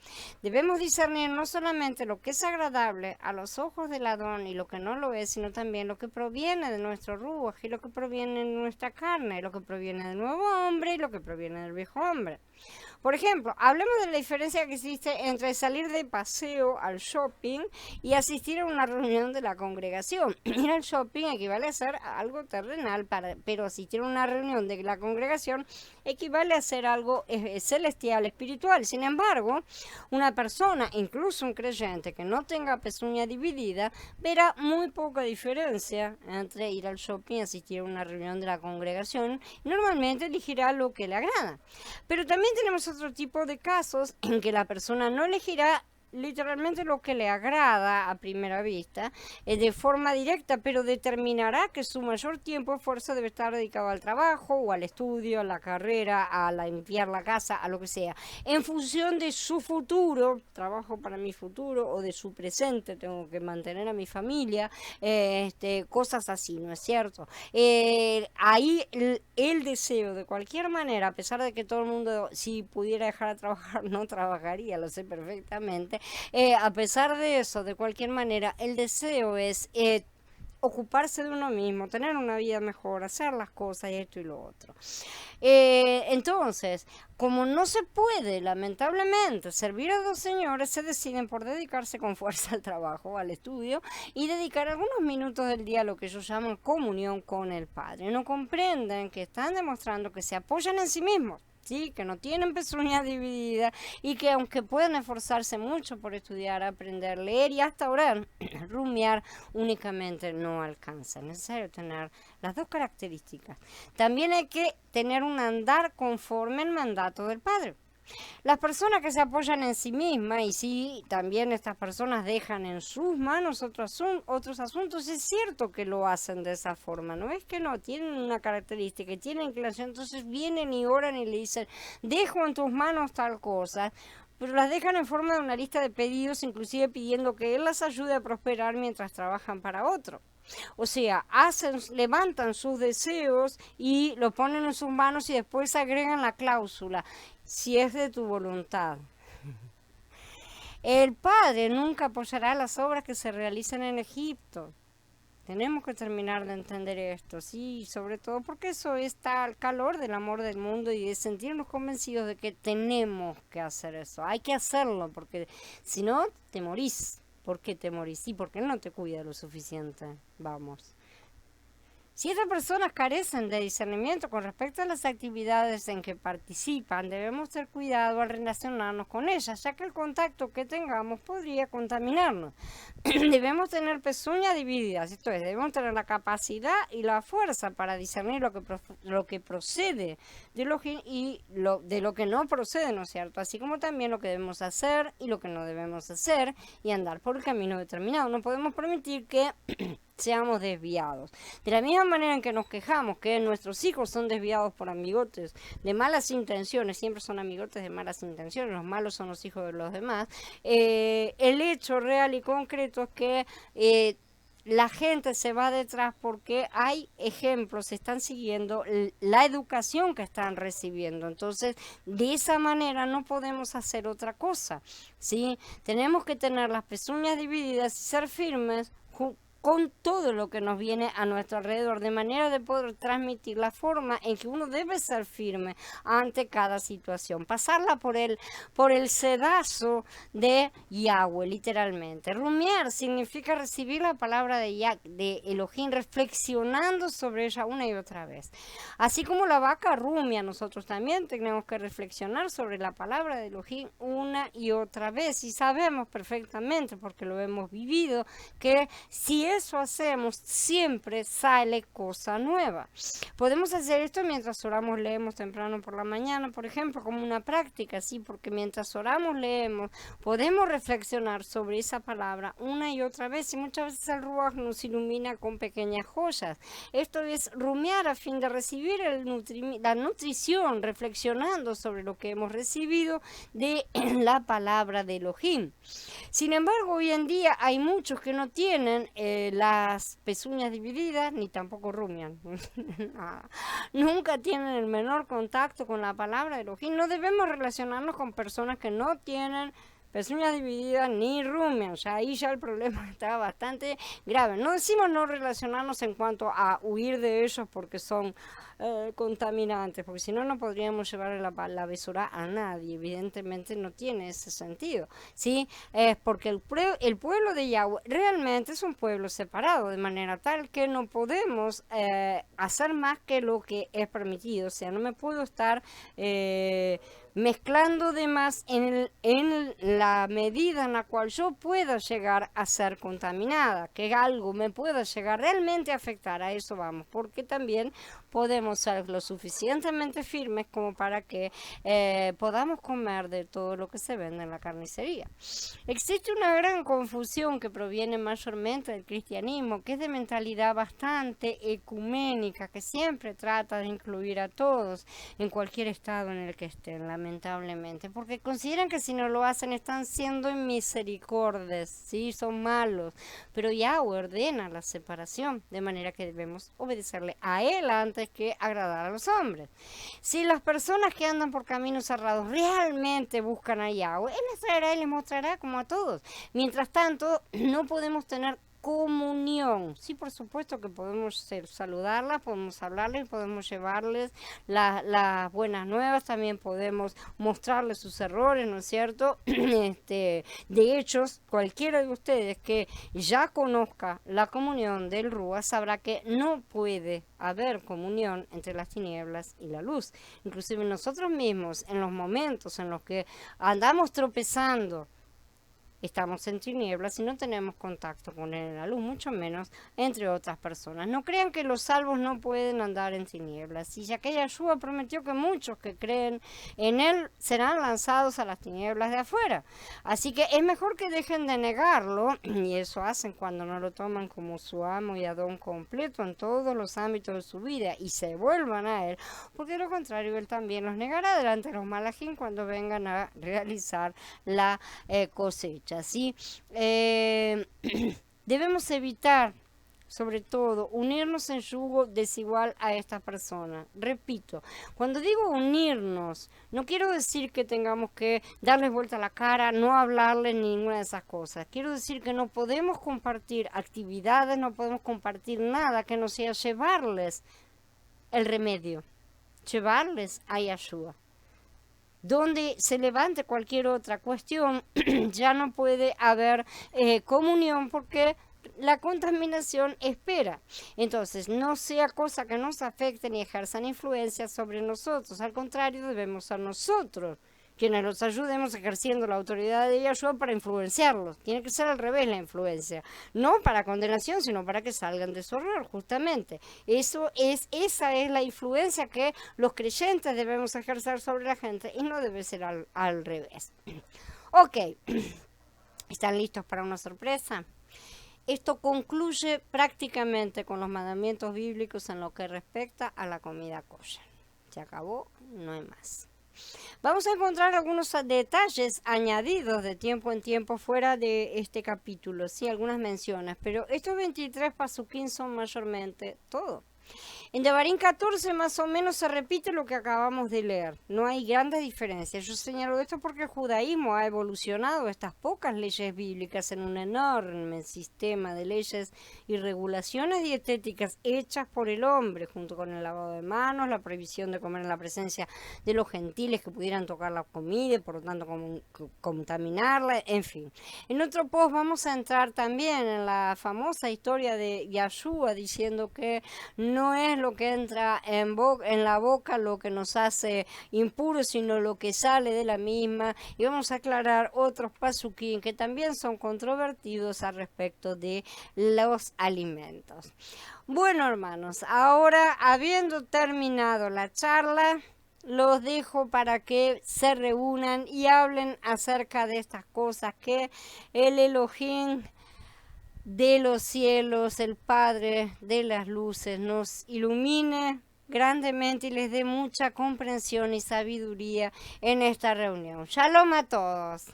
Debemos discernir no solamente lo que es agradable a los ojos del Adón y lo que no lo es, sino también lo que proviene de nuestro ruaj y lo que proviene de nuestra carne, y lo que proviene del nuevo hombre y lo que proviene del viejo hombre. Por ejemplo, hablemos de la diferencia que existe entre salir de paseo al shopping y asistir a una reunión de la congregación. Ir al shopping equivale a hacer algo terrenal, pero asistir a una reunión de la congregación equivale a hacer algo celestial, espiritual. Sin embargo, una persona, incluso un creyente que no tenga pezuña dividida, verá muy poca diferencia entre ir al shopping y asistir a una reunión de la congregación. Normalmente elegirá lo que le agrada. Pero también tenemos otro tipo de casos en que la persona no elegirá literalmente lo que le agrada a primera vista, de forma directa, pero determinará que su mayor tiempo y esfuerzo debe estar dedicado al trabajo o al estudio, a la carrera, a limpiar la casa, a lo que sea, en función de su futuro, trabajo para mi futuro, o de su presente, tengo que mantener a mi familia, cosas así, ¿no es cierto? Ahí el deseo de cualquier manera, a pesar de que todo el mundo, si pudiera dejar de trabajar, no trabajaría, lo sé perfectamente. A pesar de eso, de cualquier manera, el deseo es ocuparse de uno mismo, tener una vida mejor, hacer las cosas y esto y lo otro. Entonces, como no se puede, lamentablemente, servir a dos señores, se deciden por dedicarse con fuerza al trabajo, al estudio, y dedicar algunos minutos del día a lo que ellos llaman comunión con el Padre. No comprenden que están demostrando que se apoyan en sí mismos, ¿sí? Que no tienen pezuñas divididas y que aunque pueden esforzarse mucho por estudiar, aprender, leer y hasta orar, rumiar únicamente no alcanza. Es necesario tener las dos características. También hay que tener un andar conforme al mandato del Padre. Las personas que se apoyan en sí mismas, y sí, también estas personas dejan en sus manos otros asuntos, es cierto que lo hacen de esa forma, no es que no, tienen una característica, tienen inclinación, entonces vienen y oran y le dicen, dejo en tus manos tal cosa, pero las dejan en forma de una lista de pedidos, inclusive pidiendo que él las ayude a prosperar mientras trabajan para otro. O sea, levantan sus deseos y lo ponen en sus manos y después agregan la cláusula, si es de tu voluntad. El Padre nunca apoyará las obras que se realizan en Egipto. Tenemos que terminar de entender esto, sí, sobre todo porque eso está al calor del amor del mundo y de sentirnos convencidos de que tenemos que hacer eso. Hay que hacerlo porque si no, te morís. ¿Por qué te morís? Sí, porque él no te cuida lo suficiente. Vamos. Si estas personas carecen de discernimiento con respecto a las actividades en que participan, debemos tener cuidado al relacionarnos con ellas, ya que el contacto que tengamos podría contaminarnos. Debemos tener pezuñas divididas, esto es, debemos tener la capacidad y la fuerza para discernir lo que procede de de lo que no procede, ¿no es cierto? Así como también lo que debemos hacer y lo que no debemos hacer y andar por el camino determinado. No podemos permitir que seamos desviados. De la misma manera en que nos quejamos que nuestros hijos son desviados por amigotes de malas intenciones, siempre son amigotes de malas intenciones, los malos son los hijos de los demás, el hecho real y concreto es que la gente se va detrás porque hay ejemplos, están siguiendo la educación que están recibiendo. Entonces, de esa manera no podemos hacer otra cosa, ¿sí? Tenemos que tener las pezuñas divididas y ser firmes con todo lo que nos viene a nuestro alrededor, de manera de poder transmitir la forma en que uno debe ser firme ante cada situación, pasarla por el sedazo de Yahweh, literalmente. Rumiar significa recibir la palabra de Elohim, reflexionando sobre ella una y otra vez. Así como la vaca rumia, nosotros también tenemos que reflexionar sobre la palabra de Elohim una y otra vez, y sabemos perfectamente, porque lo hemos vivido, que si eso hacemos, siempre sale cosa nueva. Podemos hacer esto mientras oramos, leemos temprano por la mañana, por ejemplo, como una práctica, ¿sí? Porque mientras oramos, leemos, podemos reflexionar sobre esa palabra una y otra vez, y muchas veces el Ruach nos ilumina con pequeñas joyas. Esto es rumiar a fin de recibir la nutrición, reflexionando sobre lo que hemos recibido de la palabra de Elohim. Sin embargo, hoy en día hay muchos que no tienen las pezuñas divididas, ni tampoco rumian. Nunca tienen el menor contacto con la palabra de Elohim. No debemos relacionarnos con personas que no tienen pezuñas divididas ni rumian. Ya ahí ya el problema está bastante grave. No decimos no relacionarnos en cuanto a huir de ellos porque son contaminantes, porque si no, no podríamos llevar la besura a nadie. Evidentemente no tiene ese sentido, ¿sí? Porque el pueblo de Yahweh realmente es un pueblo separado, de manera tal que no podemos hacer más que lo que es permitido. O sea, no me puedo estar mezclando de más en la medida en la cual yo pueda llegar a ser contaminada, que algo me pueda llegar realmente a afectar. A eso vamos, porque también podemos ser lo suficientemente firmes como para que podamos comer de todo lo que se vende en la carnicería. Existe una gran confusión que proviene mayormente del cristianismo, que es de mentalidad bastante ecuménica, que siempre trata de incluir a todos en cualquier estado en el que estén, lamentablemente, porque consideran que si no lo hacen están siendo misericordias, sí, son malos, pero Yahweh ordena la separación, de manera que debemos obedecerle a Él antes que agradar a los hombres. Si las personas que andan por caminos cerrados realmente buscan a Yahweh, Él les traerá y les mostrará como a todos. Mientras tanto, no podemos tener comunión. Sí, por supuesto que podemos saludarlas, podemos hablarles, podemos llevarles las buenas nuevas, también podemos mostrarles sus errores, ¿no es cierto? De hecho, cualquiera de ustedes que ya conozca la comunión del Rúa sabrá que no puede haber comunión entre las tinieblas y la luz. Inclusive nosotros mismos, en los momentos en los que andamos tropezando, estamos en tinieblas y no tenemos contacto con Él en la luz, mucho menos entre otras personas. No crean que los salvos no pueden andar en tinieblas. Y ya que Yahshua prometió que muchos que creen en Él serán lanzados a las tinieblas de afuera. Así que es mejor que dejen de negarlo, y eso hacen cuando no lo toman como su amo y Adón completo en todos los ámbitos de su vida y se vuelvan a Él, porque de lo contrario Él también los negará delante de los malajín cuando vengan a realizar la cosecha. ¿Sí? Debemos evitar, sobre todo, unirnos en yugo desigual a estas personas. Repito, cuando digo unirnos, no quiero decir que tengamos que darles vuelta a la cara, no hablarles ni ninguna de esas cosas. Quiero decir que no podemos compartir actividades, no podemos compartir nada que no sea llevarles el remedio, llevarles a Yahshua. Donde se levante cualquier otra cuestión, ya no puede haber comunión porque la contaminación espera. Entonces, no sea cosa que nos afecte ni ejerzan influencia sobre nosotros. Al contrario, debemos ser nosotros quienes los ayudemos ejerciendo la autoridad de Yahshua para influenciarlos. Tiene que ser al revés la influencia. No para condenación, sino para que salgan de su error, justamente. Esa es la influencia que los creyentes debemos ejercer sobre la gente y no debe ser al revés. Ok, ¿están listos para una sorpresa? Esto concluye prácticamente con los mandamientos bíblicos en lo que respecta a la comida kosher. Se acabó, no hay más. Vamos a encontrar algunos detalles añadidos de tiempo en tiempo fuera de este capítulo, sí, algunas menciones, pero estos 23 pasuquín son mayormente todo. En Devarim 14 más o menos se repite lo que acabamos de leer, no hay grandes diferencias. Yo señalo esto porque el judaísmo ha evolucionado estas pocas leyes bíblicas en un enorme sistema de leyes y regulaciones dietéticas hechas por el hombre, junto con el lavado de manos, la prohibición de comer en la presencia de los gentiles que pudieran tocar la comida y por lo tanto contaminarla, en fin. En otro post vamos a entrar también en la famosa historia de Yahshua diciendo que no es lo que entra en la boca lo que nos hace impuros, sino lo que sale de la misma. Y vamos a aclarar otros pasuquín que también son controvertidos al respecto de los alimentos. Bueno, hermanos, ahora habiendo terminado la charla, los dejo para que se reúnan y hablen acerca de estas cosas que el Elohim de los cielos, el Padre de las luces, nos ilumine grandemente y les dé mucha comprensión y sabiduría en esta reunión. Shalom a todos.